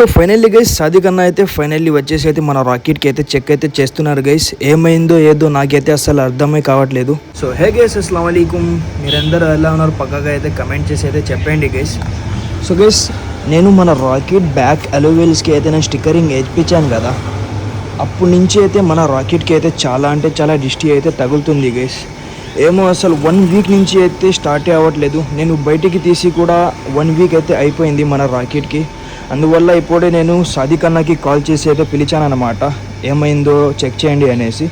So finally guys Sadiq అన్న అయితే finally వచ్చేసి అయితే మన రాకెట్కి అయితే చెక్ అయితే చేస్తున్నారు గైస్. ఏమైందో ఏదో నాకైతే అసలు అర్థమే కావట్లేదు. సో హే గైస్, అస్సలాము అలైకుం. మీరందరూ ఎలా ఉన్నారు పక్కగా అయితే కమెంట్ చేసి అయితే చెప్పండి గైస్. సో గైస్, నేను మన రాకెట్ బ్యాక్ అలోవెల్స్కి అయితే నేను స్టిక్కరింగ్ వేయించాను కదా, అప్పటి నుంచి అయితే మన రాకెట్కి అయితే చాలా అంటే చాలా డిస్టీ అయితే తగులుతుంది గైస్. ఏమో అసలు 1 వీక్ నుంచి అయితే స్టార్టే అవ్వట్లేదు. నేను బయటికి తీసి కూడా 1 వీక్ అయితే అయిపోయింది మన రాకెట్కి. అందువల్ల ఇప్పుడే నేను సాదిక్ అన్నకి కాల్ చేసి అయితే పిలిచానమాట, ఏమైందో చెక్ చేయండి అనేసి.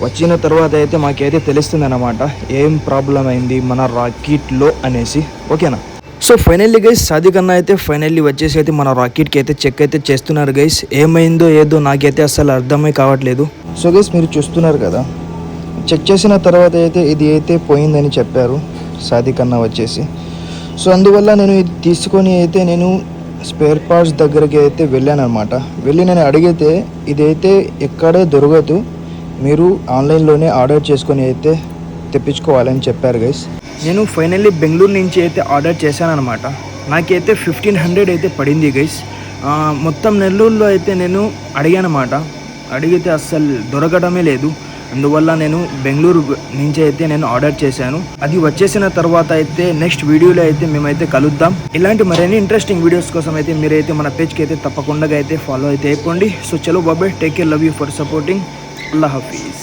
వచ్చిన తర్వాత అయితే మాకైతే తెలుస్తుంది అన్నమాట ఏం ప్రాబ్లం అయింది మన రాకెట్లో అనేసి. ఓకేనా? సో ఫైనల్లీ గైస్ సాదిక్ అన్న అయితే ఫైనల్లీ వచ్చేసి అయితే మన రాకెట్కి అయితే చెక్ అయితే చేస్తున్నారు గైస్. ఏమైందో ఏదో నాకైతే అసలు అర్థమే కావట్లేదు. సో గైస్, మీరు చూస్తున్నారు కదా, చెక్ చేసిన తర్వాత అయితే ఇది అయితే పోయిందని చెప్పారు సాదిక్ అన్న వచ్చేసి. సో అందువల్ల నేను ఇది తీసుకొని అయితే నేను స్పేర్ పార్ట్స్ దగ్గరికి అయితే వెళ్ళాను అనమాట. వెళ్ళి నేను అడిగితే ఇదైతే ఎక్కడే దొరకదు, మీరు ఆన్లైన్లోనే ఆర్డర్ చేసుకొని అయితే తెప్పించుకోవాలని చెప్పారు గైస్. నేను ఫైనల్లీ బెంగళూరు నుంచి అయితే ఆర్డర్ చేశాను అనమాట. నాకైతే 1500 అయితే పడింది గైస్. మొత్తం నెల్లూరులో అయితే నేను అడిగానమాట. అడిగితే అస్సలు దొరకడమే లేదు. అందువల్ల నేను బెంగళూరు నుంచి అయితే నేను ఆర్డర్ చేశాను. అది వచ్చేసిన తర్వాత అయితే నెక్స్ట్ వీడియోలో అయితే మేమైతే కలుద్దాం. ఇలాంటి మరిన్ని ఇంట్రెస్టింగ్ వీడియోస్ కోసం అయితే మీరైతే మన పేజ్కి అయితే తప్పకుండా అయితే ఫాలో అయితే అయిపోండి. సో చలో బాబాయ్, take care, love you for supporting. Allah Hafeez.